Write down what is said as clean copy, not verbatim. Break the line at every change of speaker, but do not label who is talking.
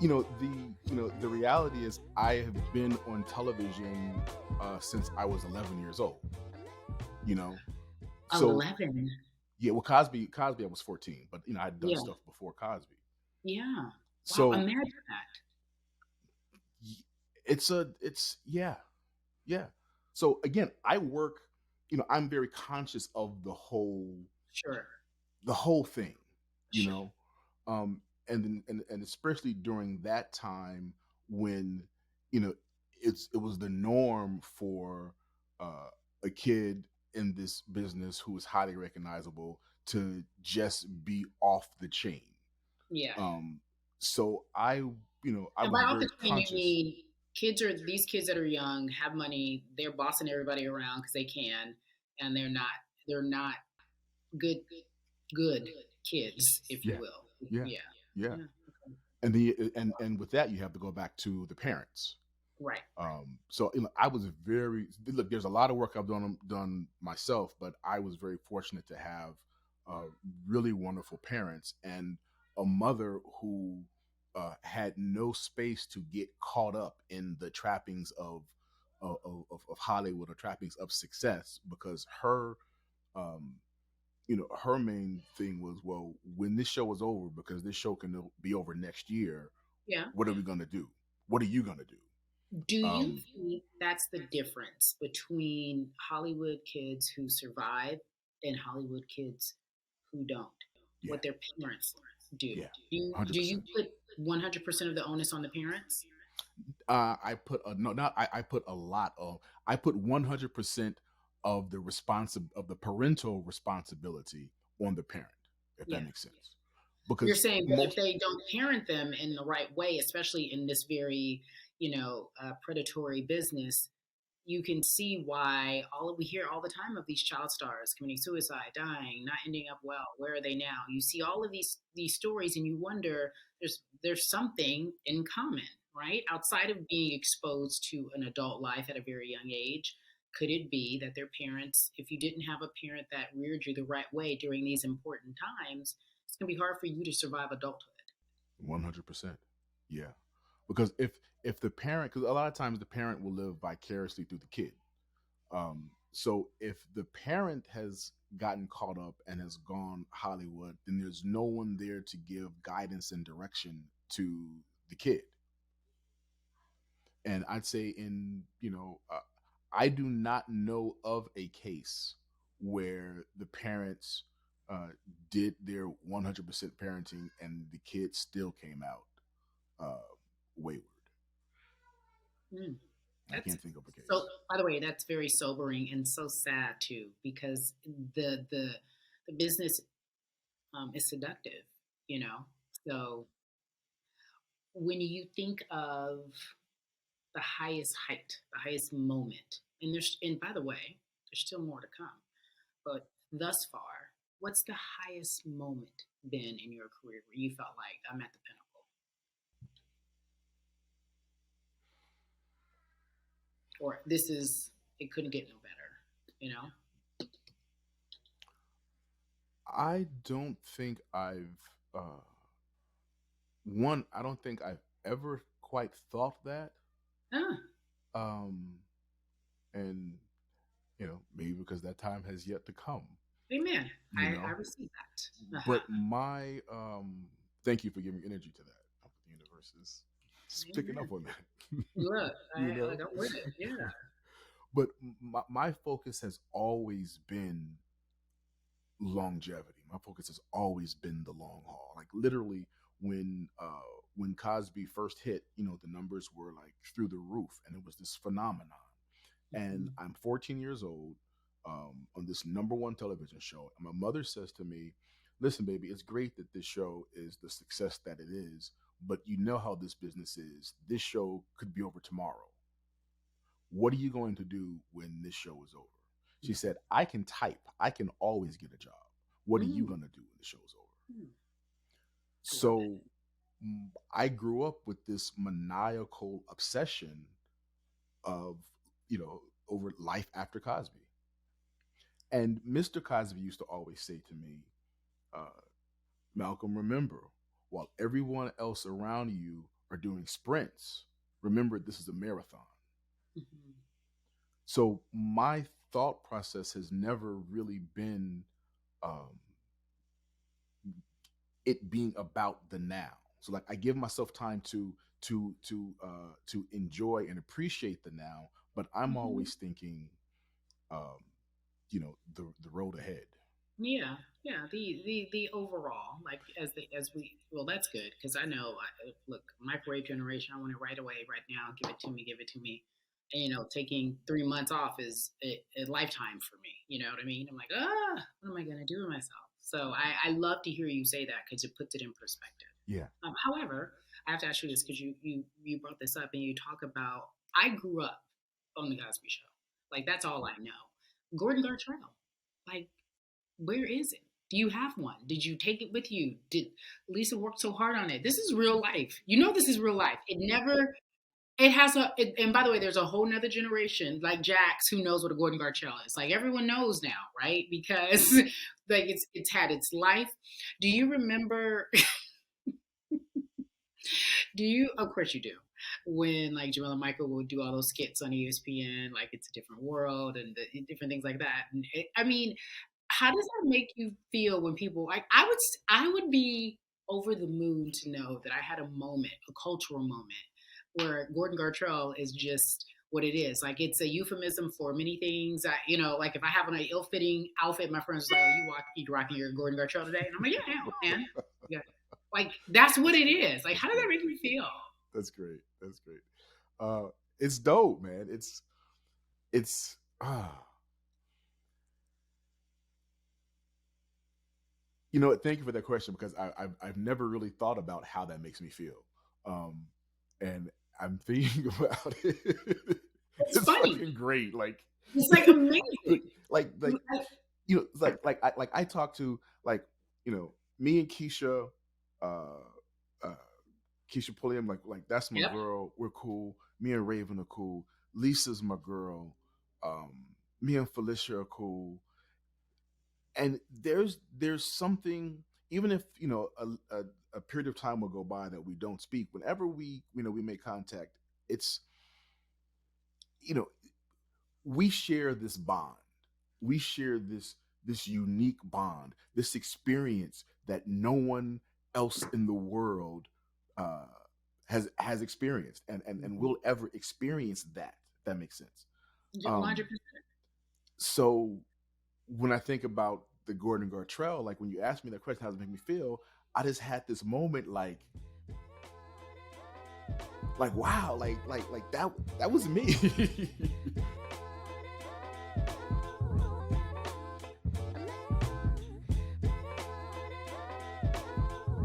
The reality is I have been on television since I was 11 years old. You know, so
11.
yeah. Well, Cosby, I was 14, but I'd done
Yeah.
stuff before Cosby.
Yeah. Wow.
So
Imagine that.
y- it's yeah, yeah. So again, I work. I'm very conscious of
Sure.
the whole thing. You
Sure.
know, and especially during that time when you know it was the norm for uh, a kid in this business who was highly recognizable to just be off the chain.
Yeah.
um so I
And
was
by off the
very
chain, you
conscious.
mean these kids that are young, have money, they're bossing everybody around because they can, and they're not good good kids, if you
Yeah,
will.
yeah,
Yeah.
yeah.
Yeah.
And with that you have to go back to the parents.
Right.
So I was very look. There's a lot of work I've done myself, but I was very fortunate to have uh, really wonderful parents and a mother who had no space to get caught up in the trappings of Hollywood or trappings of success because um, her main thing was, well, when this show is over, because this show can be over next year,
Yeah.
what are we going to do? What are you going to do?
Do you
Um,
think that's the difference between Hollywood kids who survive and Hollywood kids who don't?
yeah,
What their parents do?
yeah,
Do you
100%.
put 100% of the onus on the parents?
I put a no, not I put a lot of. I put 100% of the parental responsibility on the parent, if that
Yeah.
makes sense.
You're
Because
saying, but if
most
they don't parent them in the right way, especially in this very, predatory business, you can see why we hear all the time of these child stars committing suicide, dying, not ending up well. Where are they now? You see all of these stories, and you wonder there's something in common, right? Outside of being exposed to an adult life at a very young age, could it be that their parents, if you didn't have a parent that reared you the right way during these important times, it's going to be hard for you to survive adulthood?
100%, yeah. Because if the parent, because a lot of times the parent will live vicariously through the kid. So if the parent has gotten caught up and has gone Hollywood, then there's no one there to give guidance and direction to the kid. And I'd say I do not know of a case where the parents uh, did their 100% parenting and the kid still came out uh, wayward.
Mm.
I
That's
can't think of a
so.
case.
By the way, that's very sobering and so sad too, because the business is seductive. You know, so when you think of the highest height, the highest moment, and by the way, there's still more to come. But thus far, what's the highest moment been in your career where you felt like I'm at the pinnacle, or this is it couldn't get no better? You know?
I don't think I don't think I've ever quite thought that.
Ah,
Um, and maybe because that time has yet to come.
amen.
You
I
know,
received that. Uh-huh.
but my thank you for giving energy to that. I hope the universe is just picking up
Amen.
on that.
Look,
you
like
know,
I'm with it. Yeah.
but my focus has always been longevity. My focus has always been the long haul. Like literally when Cosby first hit, the numbers were like through the roof and it was this phenomenon. And
Mhm.
I'm 14 years old on this number one television show. And my mother says to me, listen, baby, it's great that this show is the success that it is, but you know how this business is. This show could be over tomorrow. What are you going to do when this show is over? She said, I can type. I can always get a job. What are you
Mm,
going to do when the show's over?
mm. I love it.
So I grew up with this maniacal obsession of, over life after Cosby. And Mr. Cosby used to always say to me, Malcolm, remember, while everyone else around you are doing sprints, remember this is a marathon.
Mhm.
So my thought process has never really been um, it being about the now. So like I give myself time to enjoy and appreciate the now, but I'm
Mhm.
always thinking, um, the road ahead.
Yeah, yeah. The overall, like as we well, that's good because I know. Look, microwave generation. I want it right away, right now. Give it to me. Give it to me. And taking 3 months off is a lifetime for me. You know what I mean? I'm like, what am I gonna do with myself? So I love to hear you say that because it puts it in perspective.
Yeah.
However, I have to ask you this because you brought this up and you talk about I grew up on the Cosby Show. Like that's all I know. Gordon Gartrell. Like where is it? Do you have one? Did you take it with you? Did Lisa work so hard on it? This is real life. This is real life. It never, it has and by the way, there's a whole nother generation like Jax who knows what a Gordon Gartrell is. Like everyone knows now, right? Because like it's had its life. Do you remember, of course you do, when like Jamila Michael would do all those skits on ESPN, like It's a Different World and different things like that. And I mean, how does that make you feel when people like I would be over the moon to know that I had a moment, a cultural moment, where Gordon Gartrell is just what it is. Like it's a euphemism for many things. Like if I have on an ill-fitting outfit, my friends are like, "Oh, you rocking your Gordon Gartrell today?" And I'm like, "Yeah, yeah, man." Yeah. Like that's what it is. Like how does that make me feel?
That's great. That's great. It's dope, man. It's thank you for that question because I've never really thought about how that makes me feel, um, and I'm thinking about it.
It's
It's
funny.
fucking great.
It's like
Like,
amazing.
like
I,
I talk to me and Keisha, uh, uh, Keisha Pulliam, like that's my
yep.
girl. We're cool. Me and Raven are cool. Lisa's my girl. Um, Me and Felicia are cool. And there's something, even if a period of time will go by that we don't speak. Whenever we make contact, it's you know we share this bond. We share this unique bond, this experience that no one else in the world uh, has experienced and
Mhm.
will ever experience that. If that makes sense. Um,
100%.
so when I think about the Gordon Gartrell, like when you ask me that question, how does it make me feel? I just had this moment like wow, like that was me.